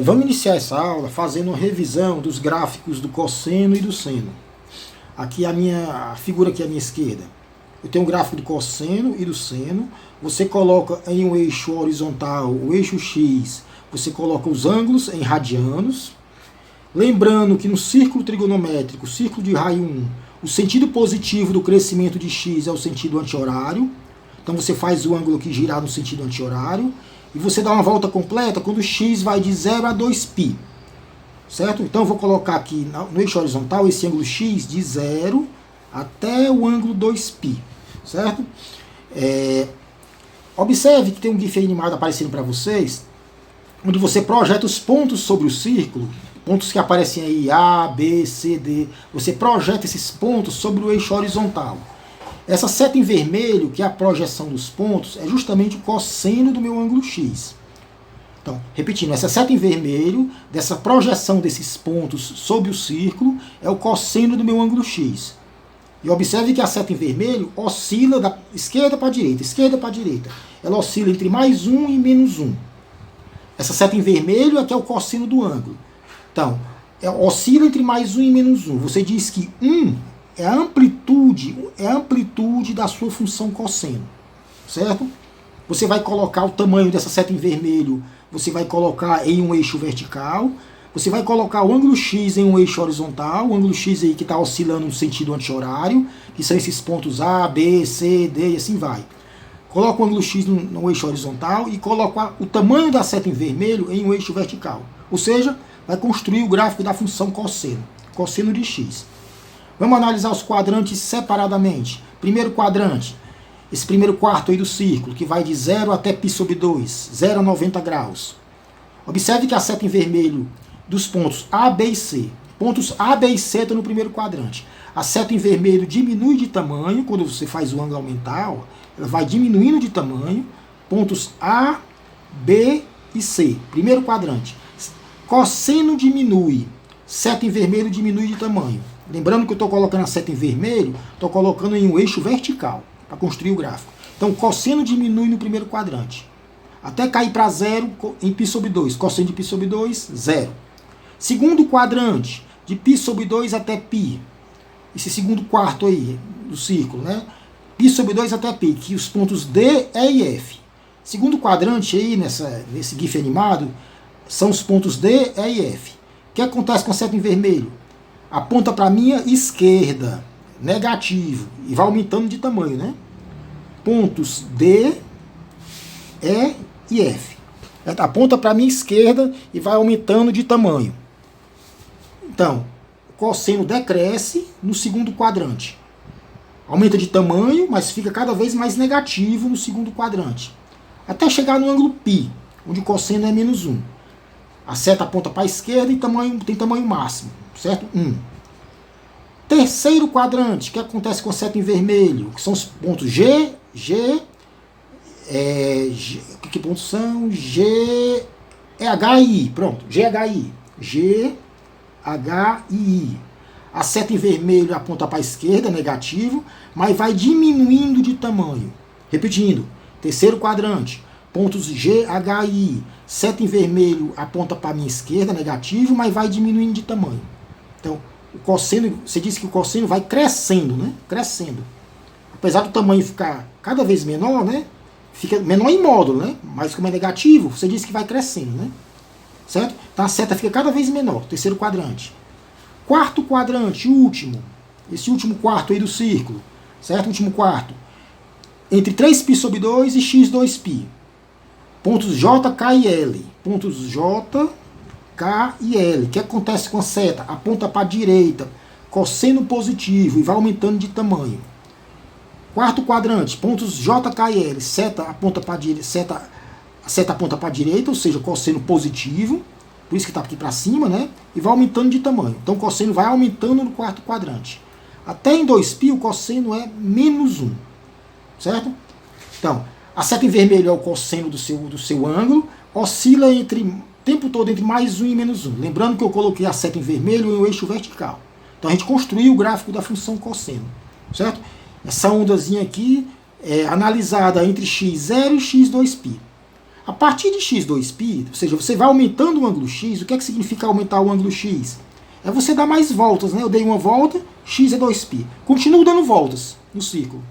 Vamos iniciar essa aula fazendo uma revisão dos gráficos do cosseno e do seno. Aqui a figura aqui à minha esquerda. Eu tenho um gráfico do cosseno e do seno. Você coloca em um eixo horizontal, o eixo X, você coloca os ângulos em radianos. Lembrando que no círculo trigonométrico, círculo de raio 1, o sentido positivo do crescimento de X é o sentido anti-horário. Então você faz o ângulo aqui girar no sentido anti-horário. E você dá uma volta completa quando x vai de 0 a 2π. Certo? Então eu vou colocar aqui no eixo horizontal esse ângulo x de 0 até o ângulo 2π. Certo? Observe que tem um GIF animado aparecendo para vocês, onde você projeta os pontos sobre o círculo, pontos que aparecem aí, A, B, C, D. Você projeta esses pontos sobre o eixo horizontal. Essa seta em vermelho, que é a projeção dos pontos, é justamente o cosseno do meu ângulo x. Então, repetindo, essa seta em vermelho, dessa projeção desses pontos sobre o círculo, é o cosseno do meu ângulo x. E observe que a seta em vermelho oscila da esquerda para a direita. Ela oscila entre mais 1 e menos 1. Essa seta em vermelho é que é o cosseno do ângulo. Então, oscila entre mais 1 e menos 1. Você diz que 1 é a amplitude da sua função cosseno, certo? Você vai colocar o tamanho dessa seta em vermelho, você vai colocar em um eixo vertical, você vai colocar o ângulo x em um eixo horizontal, o ângulo x aí que está oscilando no sentido anti-horário, que são esses pontos A, B, C, D e assim vai. Coloca o ângulo x no eixo horizontal e coloca o tamanho da seta em vermelho em um eixo vertical. Ou seja, vai construir o gráfico da função cosseno, cosseno de x. Vamos analisar os quadrantes separadamente. Primeiro quadrante, esse primeiro quarto aí do círculo, que vai de 0 até π sobre 2, 0 a 90 graus. Observe que a seta em vermelho dos pontos A, B e C. Pontos A, B e C estão no primeiro quadrante. A seta em vermelho diminui de tamanho, quando você faz o ângulo aumentar, ela vai diminuindo de tamanho. Pontos A, B e C, primeiro quadrante. Cosseno diminui, seta em vermelho diminui de tamanho. Lembrando que eu estou colocando a seta em vermelho, estou colocando em um eixo vertical para construir o gráfico. Então, cosseno diminui no primeiro quadrante. Até cair para 0 em π sobre 2. Cosseno de π sobre 2, 0. Segundo quadrante, de π sobre 2 até π. Esse segundo quarto aí do círculo, né? π sobre 2 até π, que os pontos D, E e F. Segundo quadrante aí, nesse GIF animado, são os pontos D, E e F. O que acontece com a seta em vermelho? Aponta para a minha esquerda, negativo, e vai aumentando de tamanho, né? Pontos D, E e F. Aponta para a minha esquerda e vai aumentando de tamanho. Então, o cosseno decresce no segundo quadrante. Aumenta de tamanho, mas fica cada vez mais negativo no segundo quadrante. Até chegar no ângulo π, onde o cosseno é menos 1. A seta aponta para a esquerda e tem tamanho máximo, certo? 1. Terceiro quadrante, o que acontece com a seta em vermelho? Que são os pontos G, que pontos são? G, H e I. Pronto, GHI. G, H e I. A seta em vermelho aponta para a esquerda, negativo, mas vai diminuindo de tamanho. Repetindo, terceiro quadrante, pontos G, H e I. Seta em vermelho aponta para a minha esquerda, negativo, mas vai diminuindo de tamanho. Então, o cosseno, você disse que o cosseno vai crescendo, né? Crescendo. Apesar do tamanho ficar cada vez menor, né? Fica menor em módulo, né? Mas como é negativo, você disse que vai crescendo, né? Certo? Então a seta fica cada vez menor, terceiro quadrante. Quarto quadrante, último. Esse último quarto aí do círculo, certo? Último quarto. Entre 3π sobre 2 e x 2π. Pontos J, K e L. Pontos J, K e L. O que acontece com a seta? Aponta para a direita, cosseno positivo e vai aumentando de tamanho. Quarto quadrante, pontos J, K e L. Seta aponta para a direita, a seta aponta para a direita, ou seja, cosseno positivo, por isso que está aqui para cima, né? E vai aumentando de tamanho. Então o cosseno vai aumentando no quarto quadrante. Até em 2π o cosseno é menos 1. Certo? Então, a seta em vermelho é o cosseno do seu ângulo, oscila o tempo todo entre mais 1 e menos 1. Lembrando que eu coloquei a seta em vermelho em um eixo vertical. Então a gente construiu o gráfico da função cosseno. Certo? Essa ondazinha aqui é analisada entre x0 e x2π. A partir de x2π, ou seja, você vai aumentando o ângulo x. O que é que significa aumentar o ângulo x? É você dar mais voltas, né? Eu dei uma volta, x é 2π. Continuo dando voltas no círculo,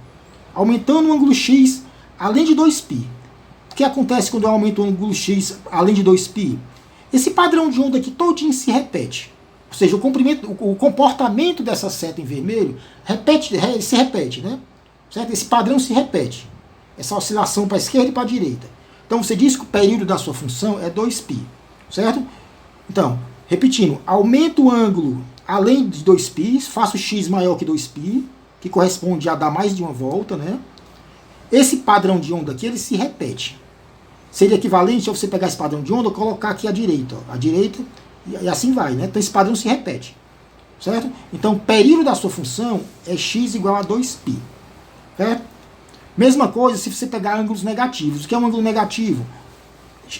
aumentando o ângulo x além de 2π. O que acontece quando eu aumento o ângulo x além de 2π? Esse padrão de onda aqui todinho se repete. Ou seja, o comportamento dessa seta em vermelho se repete, né? Certo? Esse padrão se repete. Essa oscilação para a esquerda e para a direita. Então você diz que o período da sua função é 2π. Certo? Então, repetindo, aumento o ângulo além de 2π, faço x maior que 2π, que corresponde a dar mais de uma volta, né? Esse padrão de onda aqui, ele se repete. Seria equivalente a você pegar esse padrão de onda e colocar aqui à direita. Ó, à direita, e assim vai, né? Então esse padrão se repete. Certo? Então o período da sua função é x igual a 2π. Certo? Mesma coisa se você pegar ângulos negativos. O que é um ângulo negativo?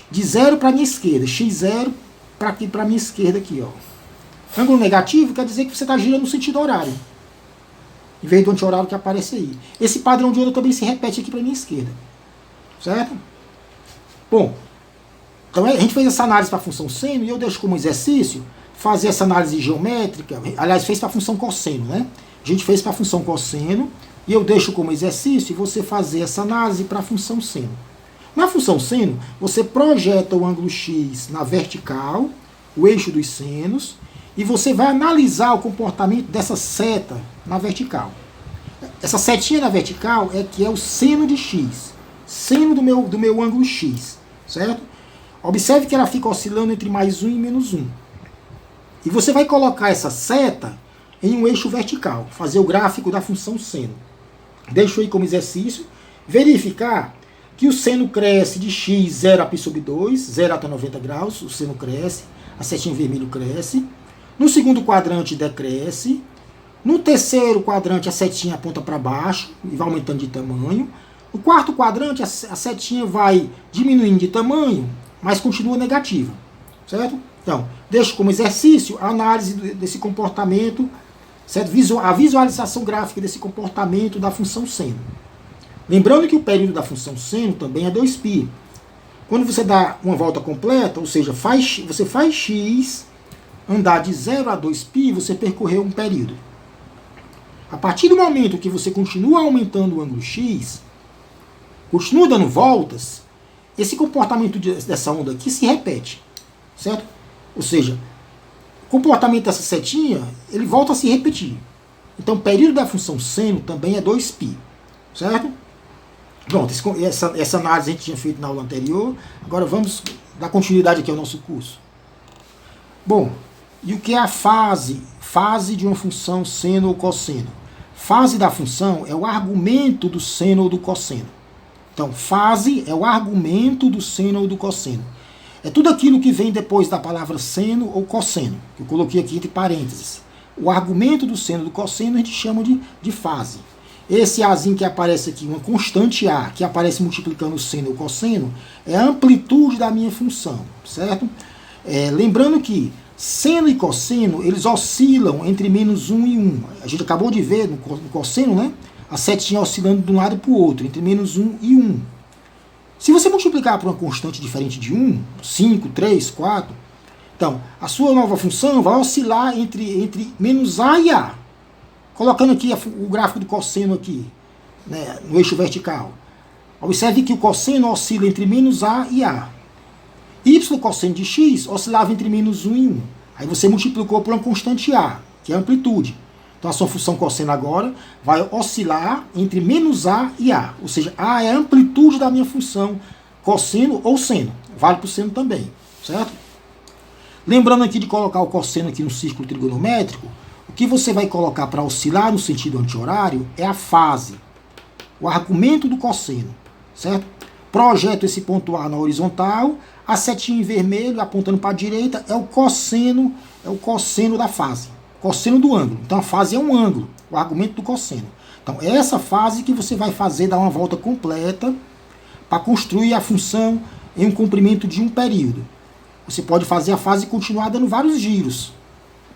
De 0 para a minha esquerda. x0 para a minha esquerda aqui. Ó. Ângulo negativo quer dizer que você está girando no sentido horário. Em vez do anti-horário que aparece aí. Esse padrão de onda também se repete aqui para a minha esquerda. Certo? Bom, então a gente fez essa análise para a função seno e eu deixo como exercício fazer essa análise geométrica. Aliás, fez para a função cosseno, né? A gente fez para a função cosseno e eu deixo como exercício você fazer essa análise para a função seno. Na função seno, você projeta o ângulo x na vertical, o eixo dos senos, e você vai analisar o comportamento dessa seta na vertical. Essa setinha na vertical é que é o seno de x, seno do meu ângulo x, certo? Observe que ela fica oscilando entre mais 1 e menos 1. E você vai colocar essa seta em um eixo vertical, fazer o gráfico da função seno. Deixo aí como exercício, verificar que o seno cresce de x 0 a π sobre 2, 0 até 90 graus, o seno cresce, a setinha em vermelho cresce. No segundo quadrante decresce. No terceiro quadrante a setinha aponta para baixo e vai aumentando de tamanho. No quarto quadrante a setinha vai diminuindo de tamanho, mas continua negativa. Certo? Então, deixo como exercício a análise desse comportamento, certo? A visualização gráfica desse comportamento da função seno. Lembrando que o período da função seno também é 2π. Quando você dá uma volta completa, ou seja, você faz x andar de 0 a 2π, você percorreu um período. A partir do momento que você continua aumentando o ângulo x, continua dando voltas, esse comportamento dessa onda aqui se repete. Certo? Ou seja, o comportamento dessa setinha, ele volta a se repetir. Então o período da função seno também é 2π. Certo? Pronto, essa análise a gente tinha feito na aula anterior. Agora vamos dar continuidade aqui ao nosso curso. Bom, e o que é a fase? Fase de uma função seno ou cosseno. Fase da função é o argumento do seno ou do cosseno. Então, fase é o argumento do seno ou do cosseno. É tudo aquilo que vem depois da palavra seno ou cosseno, que eu coloquei aqui entre parênteses. O argumento do seno ou do cosseno a gente chama de fase. Esse Azinho que aparece aqui, uma constante A, que aparece multiplicando o seno ou o cosseno, é a amplitude da minha função, certo? Lembrando que seno e cosseno, eles oscilam entre menos 1 e 1. A gente acabou de ver no cosseno, né? A setinha oscilando de um lado para o outro, entre menos 1 e 1. Se você multiplicar por uma constante diferente de 1, 5, 3, 4, então, a sua nova função vai oscilar entre menos A e A. Colocando aqui o gráfico do cosseno aqui, né, no eixo vertical. Observe que o cosseno oscila entre menos A e A. Y cosseno de x oscilava entre menos 1 e 1. Aí você multiplicou por uma constante A, que é a amplitude. Então a sua função cosseno agora vai oscilar entre menos A e A. Ou seja, A é a amplitude da minha função cosseno ou seno. Vale para o seno também, certo? Lembrando aqui de colocar o cosseno aqui no círculo trigonométrico, o que você vai colocar para oscilar no sentido anti-horário é a fase, o argumento do cosseno, certo? Projeto esse ponto A na horizontal, a setinha em vermelho apontando para a direita é o cosseno da fase, cosseno do ângulo. Então a fase é um ângulo, o argumento do cosseno. Então é essa fase que você vai fazer dar uma volta completa para construir a função em um comprimento de um período. Você pode fazer a fase e continuar dando vários giros.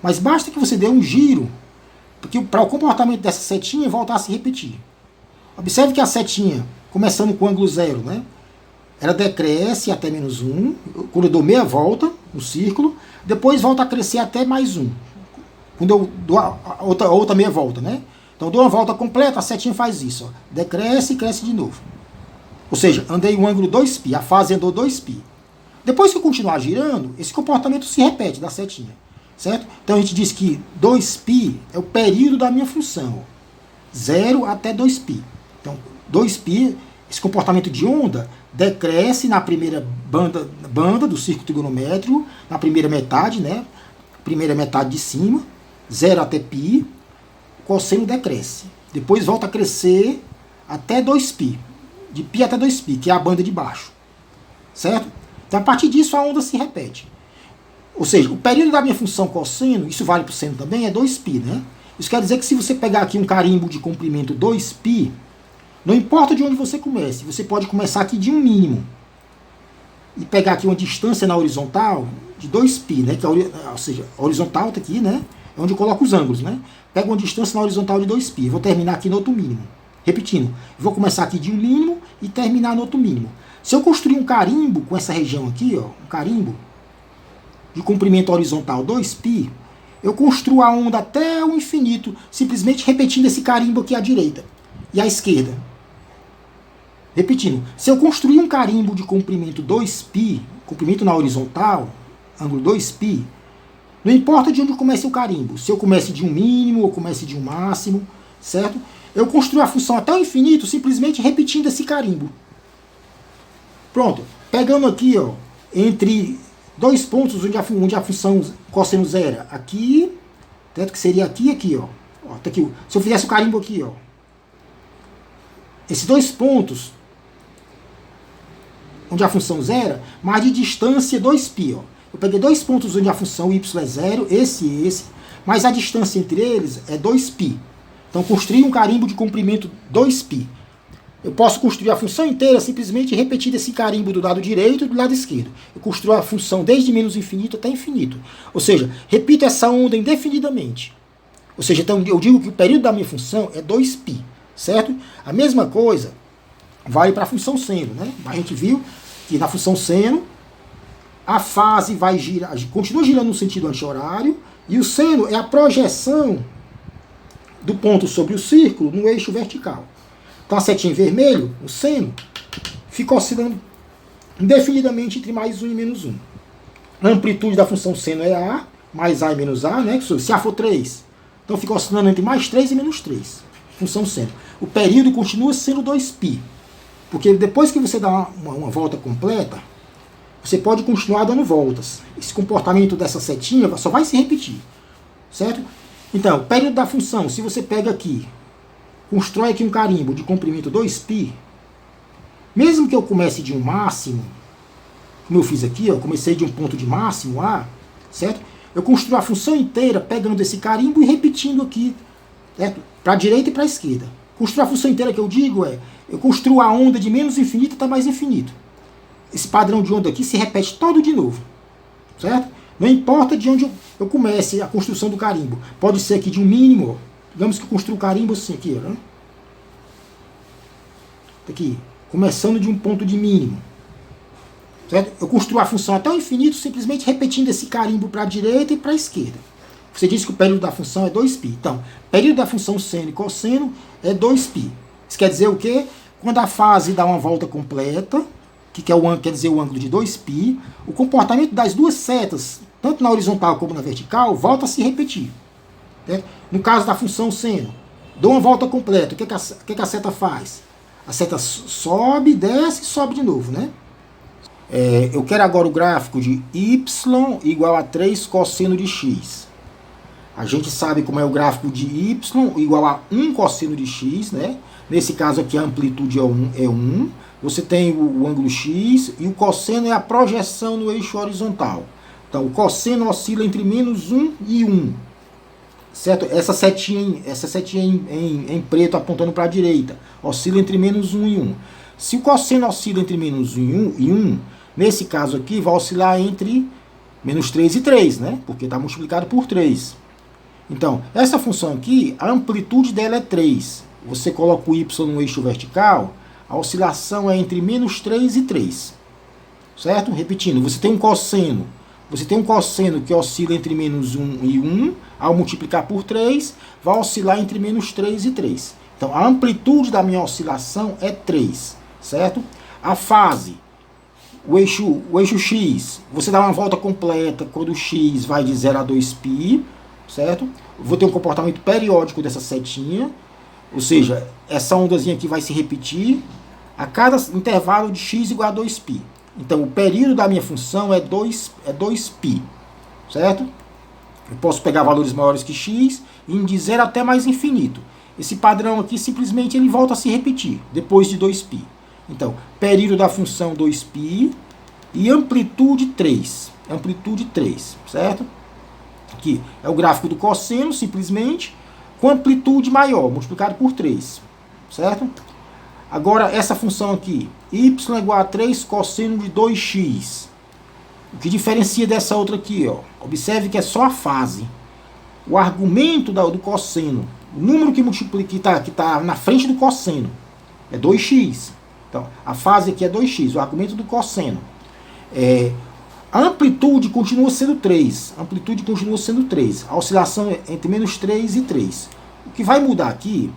Mas basta que você dê um giro para o comportamento dessa setinha voltar a se repetir. Observe que a setinha, começando com o ângulo 0, né? ela decresce até menos 1, quando eu dou meia volta no círculo, depois volta a crescer até mais 1, quando eu dou a outra meia volta, né? Então eu dou uma volta completa, a setinha faz isso, ó, decresce e cresce de novo. Ou seja, andei um ângulo 2π, a fase andou 2π. Depois que eu continuar girando, esse comportamento se repete da setinha, certo? Então a gente diz que 2π é o período da minha função, 0 até 2π. Então 2π, esse comportamento de onda, decresce na primeira banda do círculo trigonométrico, na primeira metade, né? Primeira metade de cima, 0 até π, o cosseno decresce. Depois volta a crescer até 2π, de π até 2π, que é a banda de baixo, certo? Então, a partir disso, a onda se repete. Ou seja, o período da minha função cosseno, isso vale para o seno também, é 2π, né? Isso quer dizer que se você pegar aqui um carimbo de comprimento 2π, não importa de onde você comece, você pode começar aqui de um mínimo e pegar aqui uma distância na horizontal de 2π, né? Que ou seja, a horizontal está aqui, né? É onde eu coloco os ângulos, né? Pego uma distância na horizontal de 2π, vou terminar aqui no outro mínimo. Repetindo, vou começar aqui de um mínimo e terminar no outro mínimo. Se eu construir um carimbo com essa região aqui, ó, um carimbo de comprimento horizontal 2π, eu construo a onda até o infinito, simplesmente repetindo esse carimbo aqui à direita e à esquerda. Repetindo, se eu construir um carimbo de comprimento 2π, comprimento na horizontal, ângulo 2π, não importa de onde eu comece o carimbo, se eu comece de um mínimo ou comece de um máximo, certo? Eu construo a função até o infinito simplesmente repetindo esse carimbo. Pronto, pegando aqui, ó, entre dois pontos onde a função cosseno zero, aqui, tanto que seria aqui e aqui, ó. Tá aqui, se eu fizesse o carimbo aqui, ó, esses dois pontos onde a função zero, mas de distância 2π, ó. Eu peguei dois pontos onde a função y é zero, esse e esse, mas a distância entre eles é 2π. Então construí um carimbo de comprimento 2π. Eu posso construir a função inteira simplesmente repetindo esse carimbo do lado direito e do lado esquerdo. Eu construo a função desde menos infinito até infinito. Ou seja, repito essa onda indefinidamente. Ou seja, então eu digo que o período da minha função é 2π, certo? A mesma coisa vale para a função seno, né? A gente viu que na função seno a fase vai girar, continua girando no sentido anti-horário, e o seno é a projeção do ponto sobre o círculo no eixo vertical. Então a setinha em vermelho, o seno, fica oscilando indefinidamente entre mais 1 e menos 1. A amplitude da função seno é A, mais A e menos A, né? Se A for 3, então fica oscilando entre mais 3 e menos 3. Função seno. O período continua sendo 2π. Porque depois que você dá uma volta completa, você pode continuar dando voltas. Esse comportamento dessa setinha só vai se repetir. Certo? Então, o período da função, se você pega aqui, constrói aqui um carimbo de comprimento 2π, mesmo que eu comece de um máximo, como eu fiz aqui, ó, comecei de um ponto de máximo A, certo? Eu construo a função inteira pegando esse carimbo e repetindo aqui, certo? Para a direita e para a esquerda. Construir a função inteira que eu digo é, eu construo a onda de menos infinito até mais infinito. Esse padrão de onda aqui se repete todo de novo, certo? Não importa de onde eu comece a construção do carimbo. Pode ser aqui de um mínimo, ó. Digamos que eu construo o carimbo assim aqui, ó. Aqui, começando de um ponto de mínimo. Certo? Eu construo a função até o infinito simplesmente repetindo esse carimbo para a direita e para a esquerda. Você disse que o período da função é 2π. Então, o período da função seno e cosseno é 2π. Isso quer dizer o quê? Quando a fase dá uma volta completa, que quer dizer o ângulo de 2π, o comportamento das duas setas, tanto na horizontal como na vertical, volta a se repetir. Certo? No caso da função seno, dou uma volta completa, o que a seta faz? A seta sobe, desce e sobe de novo, né? Eu quero agora o gráfico de y igual a 3 cosseno de x. A gente sabe como é o gráfico de y igual a 1 cosseno de x, né? Nesse caso aqui a amplitude é 1. Você tem o ângulo x e o cosseno é a projeção no eixo horizontal. Então o cosseno oscila entre menos 1 e 1. Certo? Essa setinha em preto apontando para a direita oscila entre menos 1 e 1. Se o cosseno oscila entre menos 1 e 1, nesse caso aqui vai oscilar entre menos 3 e 3, né? Porque está multiplicado por 3. Então, essa função aqui, a amplitude dela é 3. Você coloca o y no eixo vertical, a oscilação é entre menos 3 e 3. Certo? Repetindo, você tem um cosseno. Você tem um cosseno que oscila entre menos 1 e 1. Ao multiplicar por 3, vai oscilar entre menos 3 e 3. Então, a amplitude da minha oscilação é 3. Certo? A fase, o eixo X, você dá uma volta completa quando o X vai de 0 a 2π. Certo? Vou ter um comportamento periódico dessa setinha. Ou seja, essa ondazinha aqui vai se repetir a cada intervalo de x igual a 2π. Então, o período da minha função é 2π, certo? Eu posso pegar valores maiores que x e ir de 0 até mais infinito. Esse padrão aqui, simplesmente, ele volta a se repetir, depois de 2π. Então, período da função 2π e amplitude 3. Amplitude 3, certo? Aqui é o gráfico do cosseno, simplesmente, com amplitude maior, multiplicado por 3, certo? Agora, essa função aqui, y igual a 3 cosseno de 2x. O que diferencia dessa outra aqui, ó? Observe que é só a fase. O argumento do cosseno, o número que multiplica, que tá na frente do cosseno, é 2x. Então, a fase aqui é 2x, o argumento do cosseno. A amplitude continua sendo 3. A amplitude continua sendo 3. A oscilação é entre menos 3 e 3. O que vai mudar aqui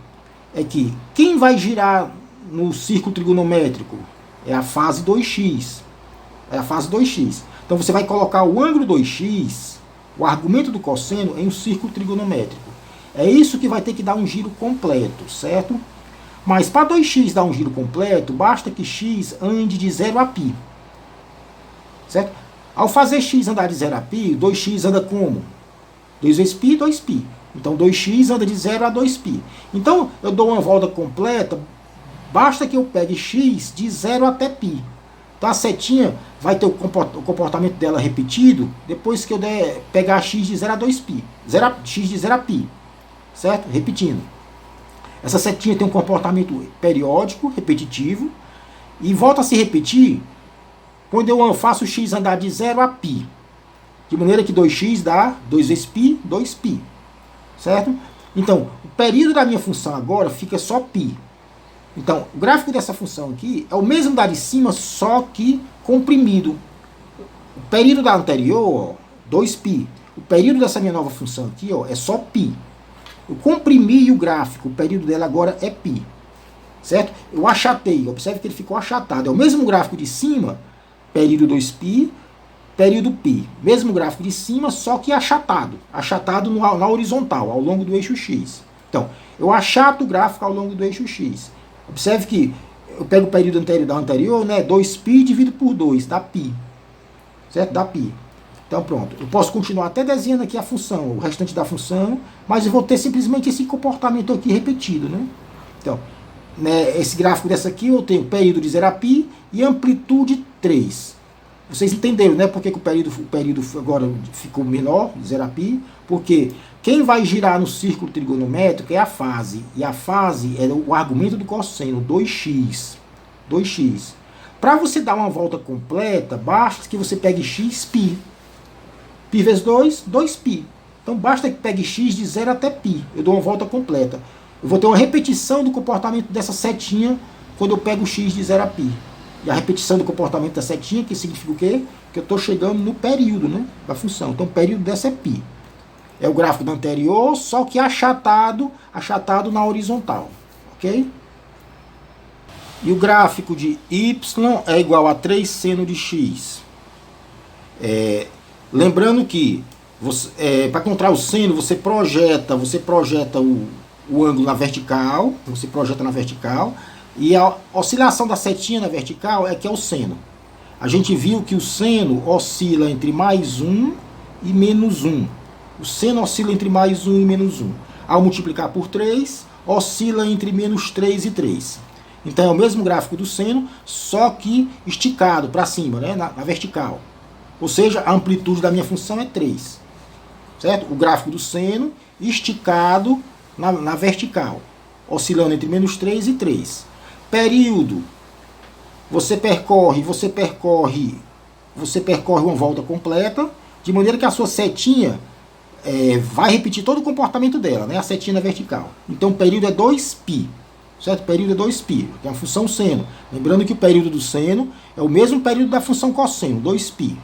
é que quem vai girar no círculo trigonométrico é a fase 2x. É a fase 2x. Então você vai colocar o ângulo 2x, o argumento do cosseno, em um círculo trigonométrico. É isso que vai ter que dar um giro completo, certo? Mas para 2x dar um giro completo, basta que x ande de 0 a π. Certo? Ao fazer x andar de 0 a π, 2x anda como? 2 vezes π, 2π. Então 2x anda de 0 a 2π. Então eu dou uma volta completa, basta que eu pegue x de 0 até π. Então a setinha vai ter o comportamento dela repetido depois que eu pegar x de 0 a 2π. X de 0 a π. Certo? Repetindo. Essa setinha tem um comportamento periódico, repetitivo, e volta a se repetir quando eu faço o x andar de 0 a π. De maneira que 2x dá 2 vezes π, 2π. Certo? Então, o período da minha função agora fica só π. Então, o gráfico dessa função aqui é o mesmo da de cima, só que comprimido. O período da anterior, ó, 2π. O período dessa minha nova função aqui, ó, é só π. Eu comprimi o gráfico, o período dela agora é π. Certo? Eu achatei, observe que ele ficou achatado. É o mesmo gráfico de cima, período 2π, período π. Mesmo gráfico de cima, só que achatado. Achatado na horizontal, ao longo do eixo x. Então, eu achato o gráfico ao longo do eixo x. Observe que eu pego o período anterior, né? 2π dividido por 2, dá π. Certo? Dá π. Então pronto. Eu posso continuar até desenhando aqui a função, o restante da função, mas eu vou ter simplesmente esse comportamento aqui repetido, né? Então, né, esse gráfico dessa aqui eu tenho período de 0 a π e amplitude 3. Vocês entenderam, né? Por que o período agora ficou menor, de 0 a π? Porque quem vai girar no círculo trigonométrico é a fase. E a fase é o argumento do cosseno, 2x. 2x. Para você dar uma volta completa, basta que você pegue x π. Π vezes 2, 2π. Então basta que pegue x de 0 até π. Eu dou uma volta completa. Eu vou ter uma repetição do comportamento dessa setinha quando eu pego x de 0 a π. E a repetição do comportamento da setinha, que significa o quê? Que eu estou chegando no período, né, da função. Então o período dessa é π. É o gráfico do anterior, só que achatado na horizontal. Ok? E o gráfico de y é igual a 3 seno de x. Lembrando que para encontrar o seno, você projeta o ângulo na vertical, você projeta na vertical, e a oscilação da setinha na vertical é que é o seno. A gente viu que o seno oscila entre mais 1 e menos 1. O seno oscila entre mais 1 e menos 1. Ao multiplicar por 3, oscila entre menos 3 e 3. Então é o mesmo gráfico do seno, só que esticado para cima, né, na vertical. Ou seja, a amplitude da minha função é 3. Certo? O gráfico do seno esticado na vertical, oscilando entre menos 3 e 3. Período, você percorre uma volta completa, de maneira que a sua setinha vai repetir todo o comportamento dela, né? A setinha na vertical. Então o período é 2π. certo? Período é 2π, que é uma função seno. Lembrando que o período do seno é o mesmo período da função cosseno, 2π.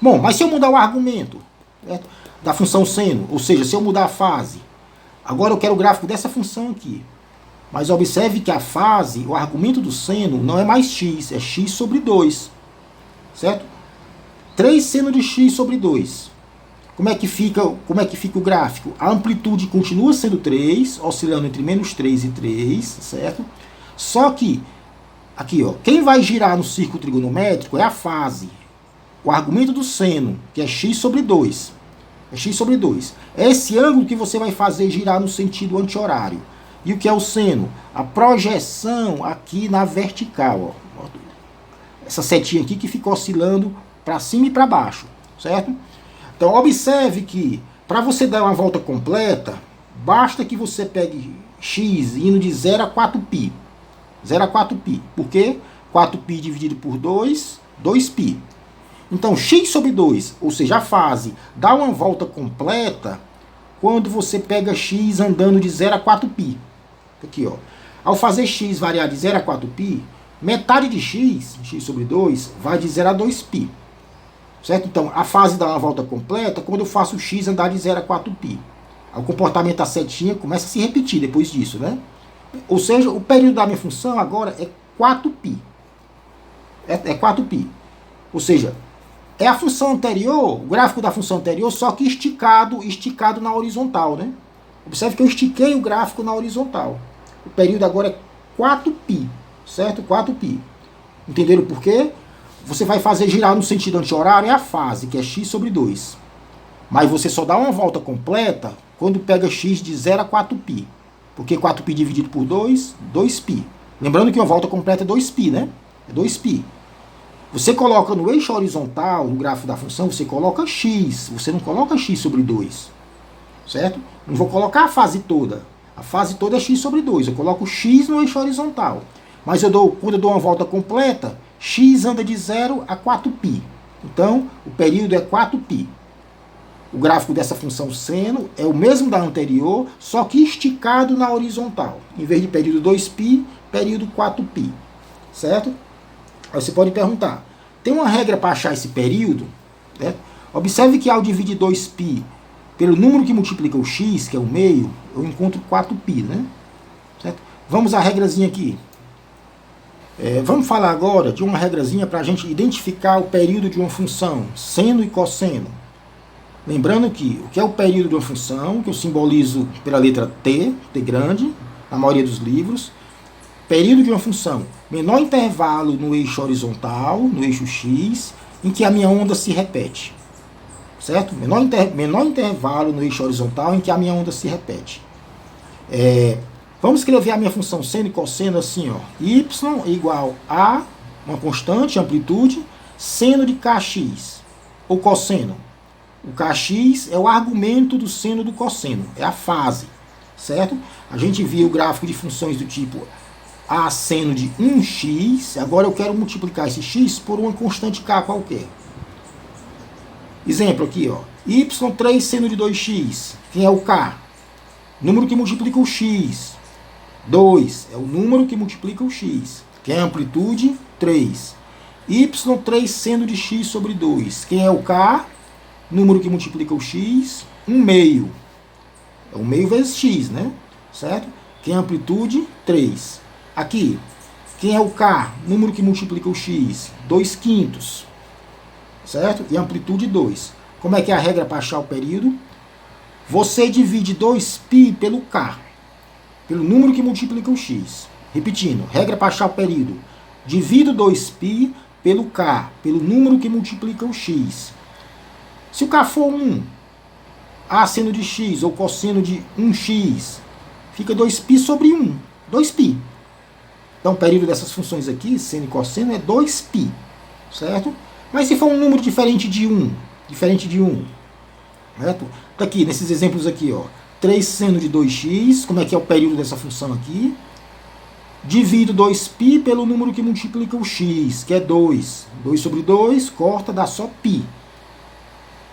Bom, mas se eu mudar o argumento, certo? Da função seno, ou seja, se eu mudar a fase, agora eu quero o gráfico dessa função aqui. Mas observe que a fase, o argumento do seno, não é mais x, é x sobre 2. Certo? 3 seno de x sobre 2. Como é que fica o gráfico? A amplitude continua sendo 3, oscilando entre -3 e 3, certo? Só que, aqui, ó, quem vai girar no círculo trigonométrico é a fase. O argumento do seno, que é x sobre 2. É x sobre 2. É esse ângulo que você vai fazer girar no sentido anti-horário. E o que é o seno? A projeção aqui na vertical. Ó. Essa setinha aqui que fica oscilando para cima e para baixo. Certo? Então, observe que para você dar uma volta completa, basta que você pegue x indo de 0 a 4π. 0 a 4π. Por quê? 4π dividido por 2, 2π. Então, x sobre 2, ou seja, a fase, dá uma volta completa quando você pega x andando de 0 a 4π. Aqui, ó. Ao fazer x variar de 0 a 4π, metade de x sobre 2, vai de 0 a 2π. Certo? Então, a fase dá uma volta completa quando eu faço x andar de 0 a 4π. O comportamento da setinha começa a se repetir depois disso, né? Ou seja, o período da minha função agora é 4π. É 4π. Ou seja, é a função anterior, o gráfico da função anterior, só que esticado na horizontal, né? Observe que eu estiquei o gráfico na horizontal. O período agora é 4π, certo? 4π. Entenderam por quê? Você vai fazer girar no sentido anti-horário é a fase, que é x sobre 2. Mas você só dá uma volta completa quando pega x de 0 a 4π. Porque 4π dividido por 2, 2π. Lembrando que uma volta completa é 2π, né? É 2π. Você coloca no eixo horizontal, no gráfico da função, você coloca x. Você não coloca x sobre 2. Certo? Não vou colocar a fase toda. A fase toda é x sobre 2. Eu coloco x no eixo horizontal. Mas quando eu dou uma volta completa, x anda de 0 a 4π. Então, o período é 4π. O gráfico dessa função seno é o mesmo da anterior, só que esticado na horizontal. Em vez de período 2π, período 4π. Certo? Aí você pode perguntar, tem uma regra para achar esse período? Né? Observe que ao dividir 2π pelo número que multiplica o x, que é o meio, eu encontro 4π, né? Certo? Vamos à regrazinha aqui. Vamos falar agora de uma regrazinha para a gente identificar o período de uma função, seno e cosseno. Lembrando que o que é o período de uma função, que eu simbolizo pela letra T, T grande, na maioria dos livros. Período de uma função, menor intervalo no eixo horizontal, no eixo x, em que a minha onda se repete. Certo? Menor intervalo no eixo horizontal em que a minha onda se repete. Vamos escrever a minha função seno e cosseno assim, ó. Y igual a uma constante, amplitude, seno de kx, ou cosseno. O kx é o argumento do seno do cosseno, é a fase, certo? A gente viu o gráfico de funções do tipo a seno de 1x, agora eu quero multiplicar esse x por uma constante k qualquer. Exemplo aqui, ó. Y3 seno de 2x, quem é o k? Número que multiplica o x. 2 é o número que multiplica o x, que é a amplitude 3. Y3 seno de x sobre 2. Quem é o k? Número que multiplica o x, 1 meio. É 1 meio vezes x, né? Certo? Quem é a amplitude? 3. Aqui, quem é o k? Número que multiplica o x, 2 quintos. Certo? E amplitude 2. Como é que é a regra para achar o período? Você divide 2π pelo k. Pelo número que multiplica o x. Repetindo, regra para achar o período. Divido 2π pelo k, pelo número que multiplica o x. Se o k for 1, a seno de x ou cosseno de 1x, fica 2π sobre 1. 2π. Então o período dessas funções aqui, seno e cosseno, é 2π. Certo? Mas se for um número diferente de 1, certo? Tá aqui, nesses exemplos aqui, ó. 3 seno de 2x, como é que é o período dessa função aqui? Divido 2π pelo número que multiplica o x, que é 2. 2 sobre 2, corta, dá só π.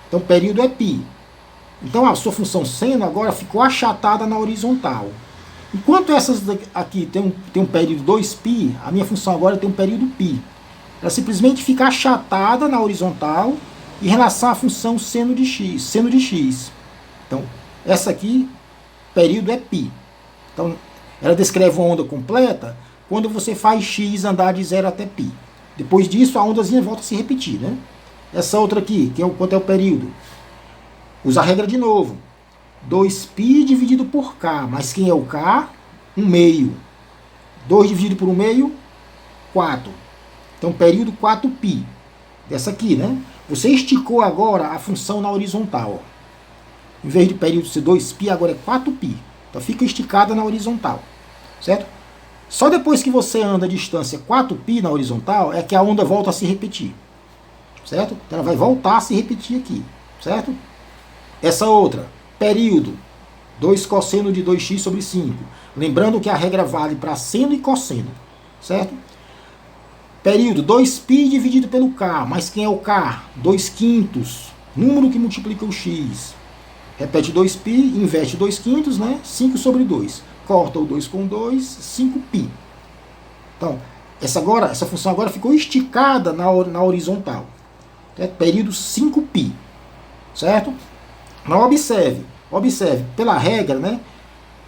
Então o período é π. Então a sua função seno agora ficou achatada na horizontal. Enquanto essas aqui tem um período 2π, a minha função agora tem um período π. Ela simplesmente fica achatada na horizontal em relação à função seno de x. Então, essa aqui, período é π. Então, ela descreve uma onda completa quando você faz x andar de 0 até π. Depois disso, a ondazinha volta a se repetir, né? Essa outra aqui, quanto é o período? Usa a regra de novo. 2π dividido por k. Mas quem é o k? 1/2. 2 dividido por 1/2, 4. Então, período 4π. Dessa aqui, né? Você esticou agora a função na horizontal. Ó. Em vez de período ser 2π, agora é 4π. Então, fica esticada na horizontal. Certo? Só depois que você anda a distância 4π na horizontal é que a onda volta a se repetir. Certo? Então, ela vai voltar a se repetir aqui. Certo? Essa outra, período, 2 cosseno de 2x sobre 5. Lembrando que a regra vale para seno e cosseno. Certo? Período, 2π dividido pelo k. Mas quem é o k? 2/5. Número que multiplica o x. Repete 2π, inverte 2/5, né? 5 sobre 2. Corta o 2 com 2, 5π. Então, essa função agora ficou esticada na horizontal. Certo? Período 5π. Certo? Mas observe, pela regra, né?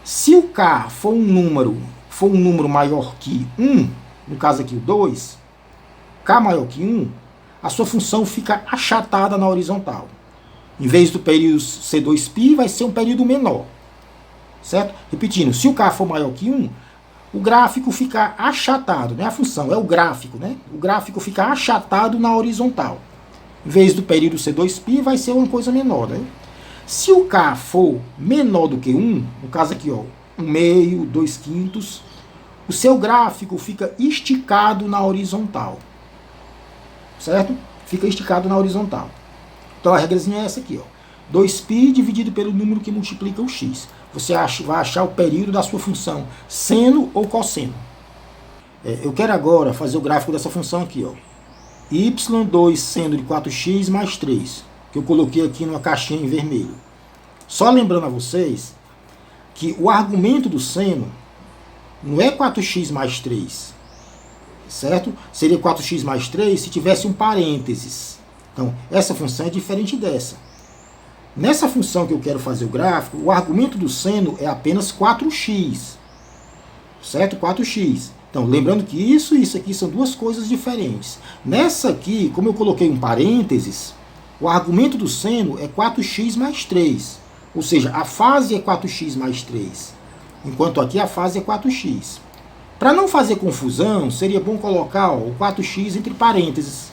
Se o k for um número maior que 1, no caso aqui o 2, k maior que 1, a sua função fica achatada na horizontal. Em vez do período ser 2π, vai ser um período menor. Certo? Repetindo, se o k for maior que 1, o gráfico fica achatado, não é a função, é o gráfico, né? O gráfico fica achatado na horizontal. Em vez do período ser 2π, vai ser uma coisa menor, né? Se o k for menor do que 1, no caso aqui, ó, 1/2, 2/5, o seu gráfico fica esticado na horizontal. Certo? Fica esticado na horizontal. Então a regrazinha é essa aqui, ó. 2π dividido pelo número que multiplica o x. Você vai achar o período da sua função seno ou cosseno. Eu quero agora fazer o gráfico dessa função aqui, ó. y2 seno de 4x mais 3, que eu coloquei aqui numa caixinha em vermelho. Só lembrando a vocês que o argumento do seno não é 4x mais 3, certo? Seria 4x mais 3 se tivesse um parênteses. Então, essa função é diferente dessa. Nessa função que eu quero fazer o gráfico, o argumento do seno é apenas 4x. Certo? 4x. Então, lembrando que isso e isso aqui são duas coisas diferentes. Nessa aqui, como eu coloquei um parênteses, o argumento do seno é 4x mais 3. Ou seja, a fase é 4x mais 3. Enquanto aqui a fase é 4x. Para não fazer confusão, seria bom colocar o 4x entre parênteses.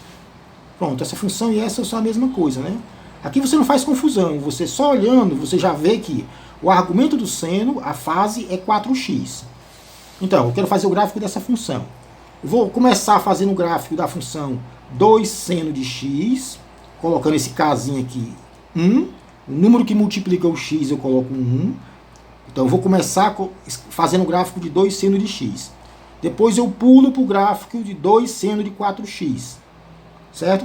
Pronto, essa função e essa são a mesma coisa, né? Aqui você não faz confusão, você só olhando, você já vê que o argumento do seno, a fase é 4x. Então, eu quero fazer o gráfico dessa função. Eu vou começar fazendo o gráfico da função 2 seno de x, colocando esse kzinho aqui, 1. O número que multiplica o x eu coloco 1. Então, eu vou começar fazendo o gráfico de 2 seno de x. Depois eu pulo para o gráfico de 2 seno de 4x. Certo?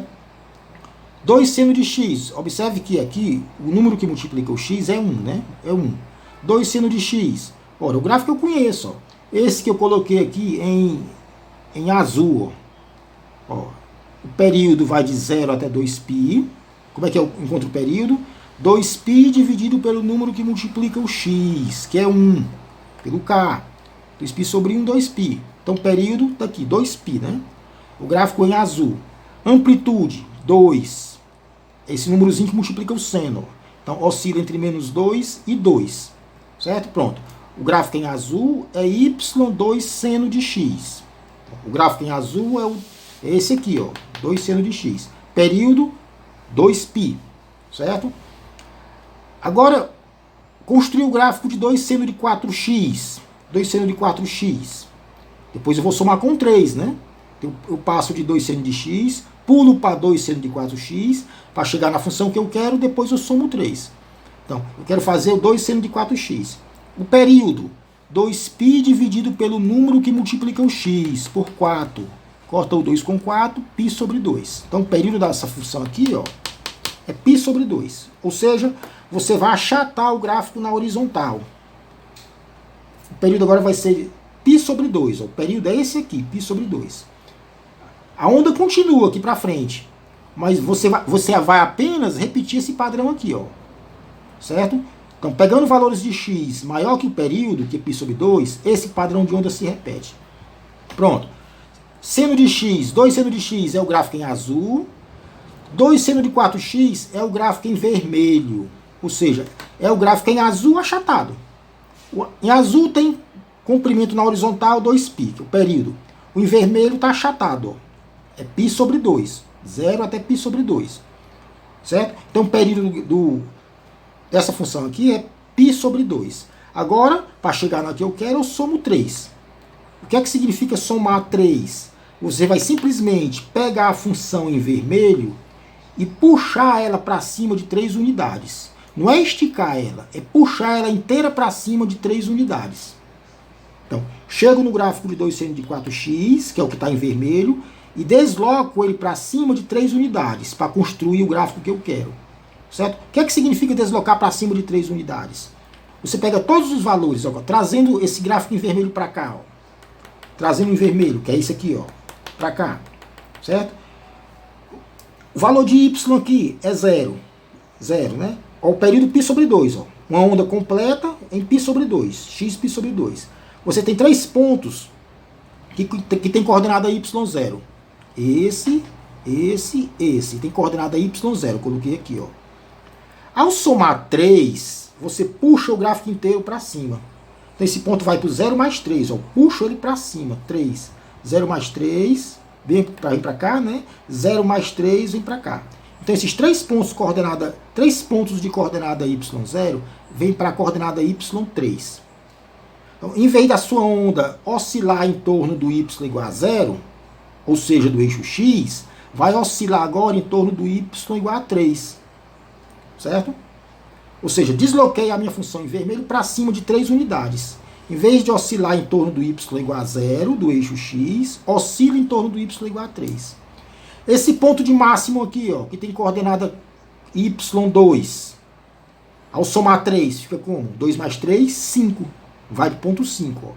2 seno de x. Observe que aqui o número que multiplica o x é 1, né? É 1. 2 seno de x. Ora, o gráfico eu conheço, ó. Esse que eu coloquei aqui em azul, ó. O período vai de 0 até 2π. Como é que eu encontro o período? 2π dividido pelo número que multiplica o x, que é 1, pelo k. 2π sobre 1, 2π. Então, o período está aqui, 2π, né? O gráfico em azul. Amplitude, 2. Esse númerozinho que multiplica o seno. Então, oscila entre -2 e 2. Certo? Pronto. O gráfico em azul é y2 seno de x. O gráfico em azul é esse aqui, ó, 2 seno de x. Período, 2π. Certo? Agora, construir o gráfico de 2 seno de 4x. 2 seno de 4x. Depois eu vou somar com 3, né? Eu passo de 2 seno de x, pulo para 2 seno de 4x, para chegar na função que eu quero, depois eu somo 3. Então, eu quero fazer o 2 seno de 4x. O período, 2π dividido pelo número que multiplica o x, por 4. Corta o 2 com 4, π sobre 2. Então, o período dessa função aqui, ó, é π sobre 2. Ou seja, você vai achatar o gráfico na horizontal. O período agora vai ser π sobre 2. Ó. O período é esse aqui, π sobre 2. A onda continua aqui para frente, mas você vai apenas repetir esse padrão aqui, ó. Certo? Então, pegando valores de x maior que o período, que é π sobre 2, esse padrão de onda se repete. Pronto. Seno de x, 2 seno de x é o gráfico em azul, 2 seno de 4x é o gráfico em vermelho, ou seja, é o gráfico em azul achatado. Em azul tem comprimento na horizontal 2π, que é o período. O em vermelho está achatado, ó. É π sobre 2, 0 até π sobre 2. Certo? Então o período dessa função aqui é π sobre 2. Agora, para chegar na que eu quero, eu somo 3. O que é que significa somar 3? Você vai simplesmente pegar a função em vermelho e puxar ela para cima de 3 unidades. Não é esticar ela, é puxar ela inteira para cima de 3 unidades. Então, chego no gráfico de 2 seno de 4x, que é o que está em vermelho, e desloco ele para cima de 3 unidades, para construir o gráfico que eu quero. Certo? O que é que significa deslocar para cima de 3 unidades? Você pega todos os valores, ó, trazendo esse gráfico em vermelho para cá, ó. Trazendo em vermelho, que é isso aqui, ó, para cá. Certo? O valor de y aqui é 0. 0, né? Ó, o período π sobre 2, ó. Uma onda completa em π sobre 2. X π sobre 2. Você tem 3 pontos que tem coordenada y0. Esse. Tem coordenada y0. Coloquei aqui, ó. Ao somar 3, você puxa o gráfico inteiro para cima. Então esse ponto vai para o 0 mais 3. Ó. Puxo ele para cima. 3. 0 mais 3. Vem para cá, né? 0 mais 3 vem para cá. Então esses 3 pontos de coordenada y0 vem para a coordenada y3. Então, em vez da sua onda oscilar em torno do y igual a 0, ou seja, do eixo x, vai oscilar agora em torno do y igual a 3. Certo? Ou seja, desloquei a minha função em vermelho para cima de 3 unidades. Em vez de oscilar em torno do y igual a 0, do eixo x, oscila em torno do y igual a 3. Esse ponto de máximo aqui, ó, que tem coordenada y2, ao somar 3, fica como? 2 mais 3, 5. Vai para o ponto 5. Ó.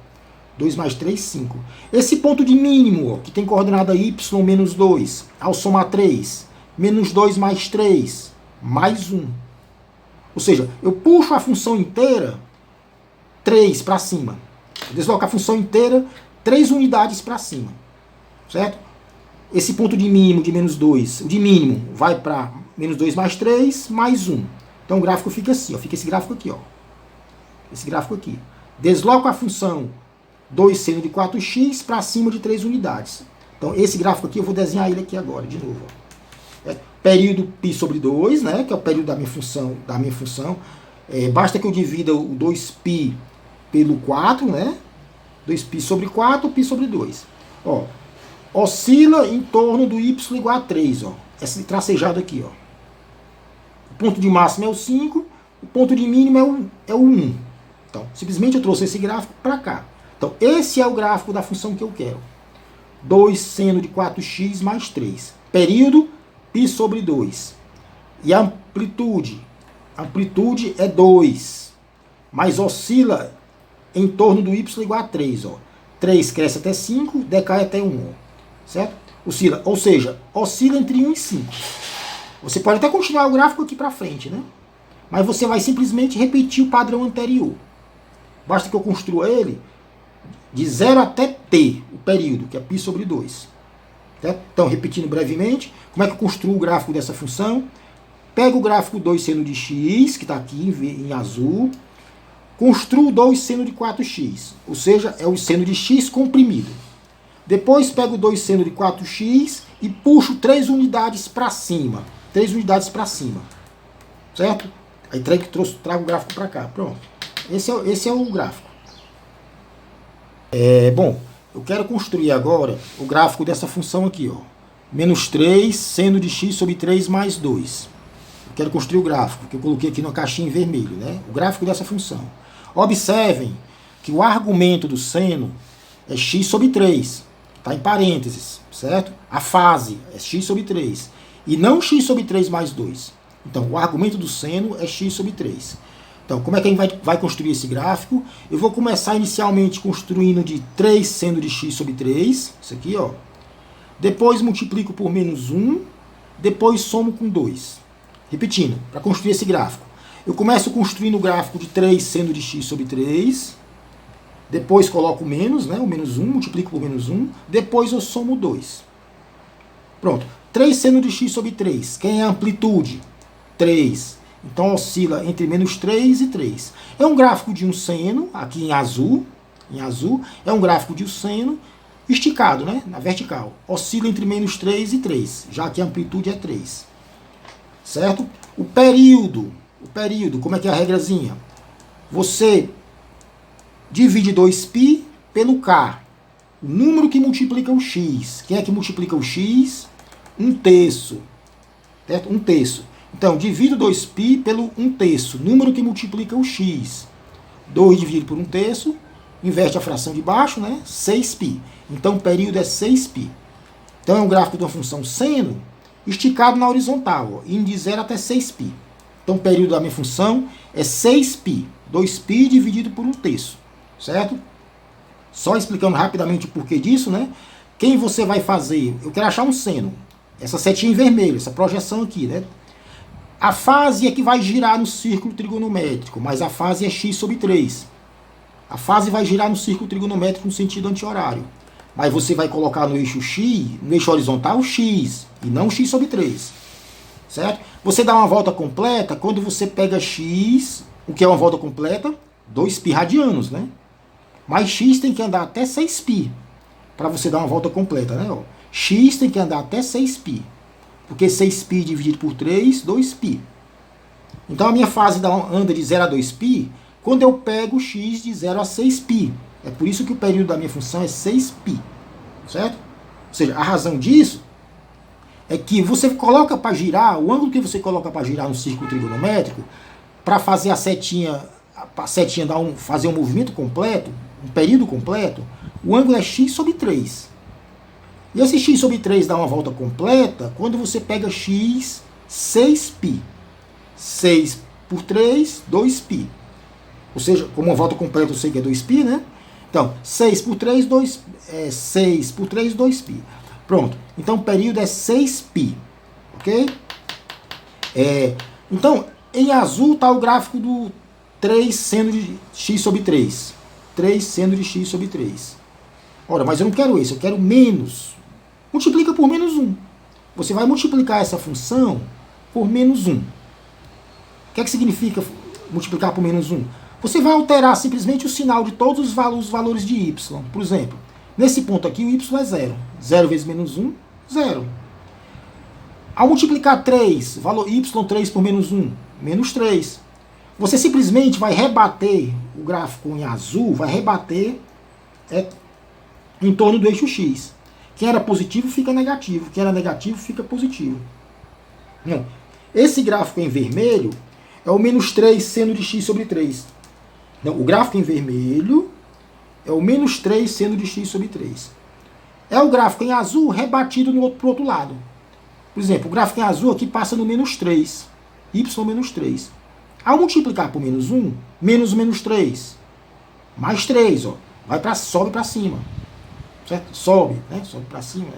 2 mais 3, 5. Esse ponto de mínimo, ó, que tem coordenada y menos 2, ao somar 3, menos 2 mais 3, mais 1. Ou seja, eu puxo a função inteira 3 para cima. Desloco a função inteira 3 unidades para cima. Certo? Esse ponto de mínimo de menos 2, o de mínimo, vai para menos 2 mais 3, mais 1. Então o gráfico fica assim, ó, fica esse gráfico aqui. Ó. Esse gráfico aqui. Desloco a função 2 seno de 4x para cima de 3 unidades. Então esse gráfico aqui eu vou desenhar ele aqui agora, de novo. Ó. Período π sobre 2, né, que é o período da minha função. Basta que eu divida o 2π pelo 4, né? 2π sobre 4, π sobre 2. Ó, oscila em torno do y igual a 3, ó. Esse tracejado aqui, ó. O ponto de máximo é o 5, o ponto de mínimo é o 1. Então, simplesmente eu trouxe esse gráfico para cá. Então, esse é o gráfico da função que eu quero. 2 seno de 4x mais 3. Período, π sobre 2. E a amplitude? A amplitude é 2. Mas oscila em torno do y igual a 3. Ó. 3 cresce até 5, decai até 1. Ó. Certo? Oscila, ou seja, oscila entre 1 e 5. Você pode até continuar o gráfico aqui para frente, né? Mas você vai simplesmente repetir o padrão anterior. Basta que eu construa ele de 0 até t, o período, que é π sobre 2. Certo? Então, repetindo brevemente, como é que eu construo o gráfico dessa função? Pego o gráfico 2 seno de x, que está aqui em azul, construo 2 seno de 4x, ou seja, é o seno de x comprimido. Depois pego 2 seno de 4x e puxo 3 unidades para cima. 3 unidades para cima. Certo? Aí trago o gráfico para cá. Pronto. Esse é o gráfico. Bom, eu quero construir agora o gráfico dessa função aqui, ó. Menos 3 seno de x sobre 3 mais 2. Eu quero construir o gráfico, que eu coloquei aqui na caixinha em vermelho, né? O gráfico dessa função. Observem que o argumento do seno é x sobre 3. Está em parênteses, certo? A fase é x sobre 3. E não x sobre 3 mais 2. Então, o argumento do seno é x sobre 3. Então, como é que a gente vai construir esse gráfico? Eu vou começar inicialmente construindo de 3 seno de x sobre 3, isso aqui, ó. Depois multiplico por menos 1, depois somo com 2. Repetindo, para construir esse gráfico. Eu começo construindo o gráfico de 3 seno de x sobre 3, depois coloco menos, né, o menos 1, multiplico por menos 1, depois eu somo 2. Pronto. 3 seno de x sobre 3. Quem é a amplitude? 3. Então oscila entre menos 3 e 3. É um gráfico de um seno, aqui em azul, é um gráfico de um seno esticado, né, na vertical. Oscila entre menos 3 e 3, já que a amplitude é 3. Certo? O período, como é que é a regrazinha? Você divide 2π pelo k, o número que multiplica o x. Quem é que multiplica o x? 1/3. Certo? 1/3. Então, divido 2π pelo 1/3, número que multiplica o x. 2 dividido por 1/3, inverte a fração de baixo, né? 6π. Então, o período é 6π. Então, é um gráfico de uma função seno esticado na horizontal, ó, indo de 0 até 6π. Então, o período da minha função é 6π. 2π dividido por 1/3. Certo? Só explicando rapidamente o porquê disso, né? Quem você vai fazer? Eu quero achar um seno. Essa setinha em vermelho, essa projeção aqui, né? A fase é que vai girar no círculo trigonométrico, mas a fase é x sobre 3. A fase vai girar no círculo trigonométrico no sentido anti-horário. Mas você vai colocar no eixo x, no eixo horizontal, x, e não x sobre 3. Certo? Você dá uma volta completa quando você pega x, o que é uma volta completa? 2π radianos, né? Mas x tem que andar até 6π para você dar uma volta completa, né? Ó, x tem que andar até 6π. Porque 6π dividido por 3, 2π. Então a minha fase anda de 0 a 2π quando eu pego x de 0 a 6π. É por isso que o período da minha função é 6π. Certo? Ou seja, a razão disso é que você coloca para girar, o ângulo que você coloca para girar no círculo trigonométrico, para fazer a setinha fazer um movimento completo, um período completo, o ângulo é x sobre 3. E esse x sobre 3 dá uma volta completa quando você pega x 6π. 6 por 3, 2π. Ou seja, como uma volta completa eu sei que é 2π, né? Então, 6 por 3, 2π. Pronto. Então, o período é 6π. Ok? Então, em azul está o gráfico do 3 seno de x sobre 3. 3 seno de x sobre 3. Ora, mas eu não quero esse, eu quero menos. Multiplica por menos 1. Você vai multiplicar essa função por menos 1. O que é que significa multiplicar por menos 1? Você vai alterar simplesmente o sinal de todos os valores de y. Por exemplo, nesse ponto aqui o y é 0. 0 vezes menos 1, 0. Ao multiplicar 3, valor y3 por menos 1, menos 3. Você simplesmente vai rebater o gráfico em azul, vai rebater em torno do eixo x. Quem era positivo fica negativo, quem era negativo fica positivo. Não. Esse gráfico em vermelho é o menos 3 seno de x sobre 3. Não, o gráfico em vermelho é o menos 3 seno de x sobre 3. É o gráfico em azul rebatido pro outro lado. Por exemplo, o gráfico em azul aqui passa no menos 3. Y menos 3. Ao multiplicar por menos 1, menos 3. Mais 3, ó. Sobe para cima. Certo? Sobe, né? Sobe para cima.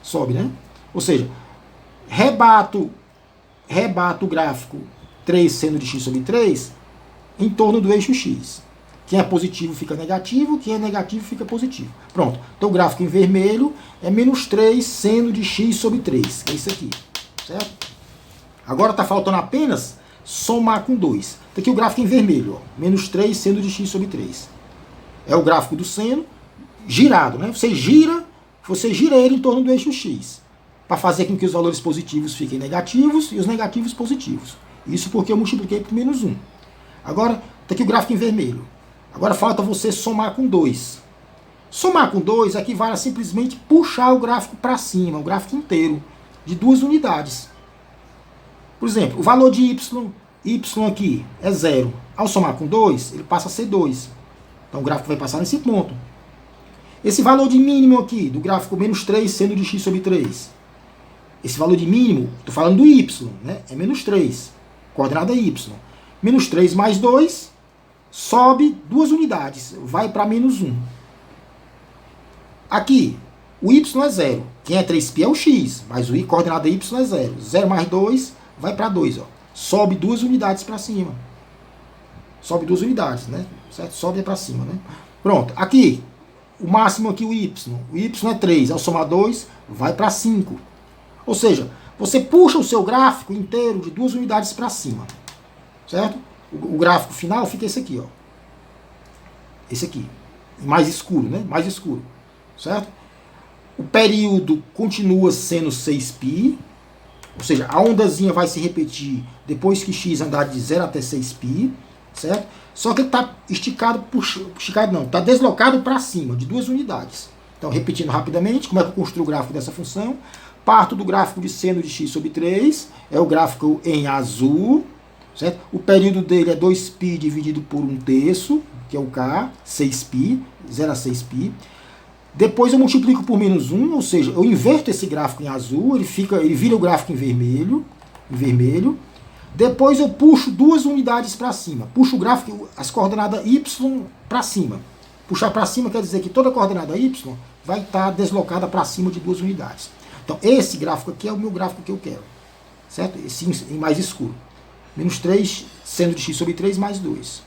Sobe, né? Ou seja, rebato o gráfico 3 seno de x sobre 3 em torno do eixo x. Quem é positivo fica negativo, quem é negativo fica positivo. Pronto. Então o gráfico em vermelho é menos 3 seno de x sobre 3. Que é isso aqui. Certo? Agora está faltando apenas somar com 2. Está aqui o gráfico em vermelho. Ó. Menos 3 seno de x sobre 3. É o gráfico do seno girado. Né? Você gira ele em torno do eixo x. Para fazer com que os valores positivos fiquem negativos e os negativos positivos. Isso porque eu multipliquei por menos 1. Agora, está aqui o gráfico em vermelho. Agora falta você somar com 2. Somar com 2 equivale a simplesmente puxar o gráfico para cima, o gráfico inteiro, de 2 unidades. Por exemplo, o valor de y aqui é 0. Ao somar com 2, ele passa a ser 2. Então o gráfico vai passar nesse ponto. Esse valor de mínimo aqui, do gráfico menos 3 seno de x sobre 3. Esse valor de mínimo, estou falando do y, né? É menos 3. Coordenada é y. Menos 3 mais 2, sobe 2 unidades, vai para menos 1. Aqui, o y é 0. Quem é 3π é o x, mas o coordenada y é 0. 0 mais 2 vai para 2. Ó. Sobe 2 unidades para cima. Sobe 2 unidades, né? Certo? Sobe para cima, né? Pronto. Aqui, o máximo aqui, o y. O y é 3. Ao somar 2, vai para 5. Ou seja, você puxa o seu gráfico inteiro de 2 unidades para cima. Certo? O gráfico final fica esse aqui, ó. Esse aqui. Mais escuro, né? Mais escuro. Certo? O período continua sendo 6π, ou seja, a ondazinha vai se repetir depois que x andar de 0 até 6π, certo? Só que ele está esticado não, está deslocado para cima, de 2 unidades. Então, repetindo rapidamente, como é que eu construo o gráfico dessa função? Parto do gráfico de seno de x sobre 3, é o gráfico em azul, certo? O período dele é 2π dividido por 1/3, que é o k, 6π, 0 a 6π. Depois eu multiplico por menos 1, ou seja, eu inverto esse gráfico em azul, ele vira o gráfico em vermelho. Depois eu puxo 2 unidades para cima. Puxo o gráfico, as coordenadas y para cima. Puxar para cima quer dizer que toda coordenada y vai estar deslocada para cima de 2 unidades. Então esse gráfico aqui é o meu gráfico que eu quero. Certo? Esse em mais escuro. Menos 3 seno de x sobre 3 mais 2.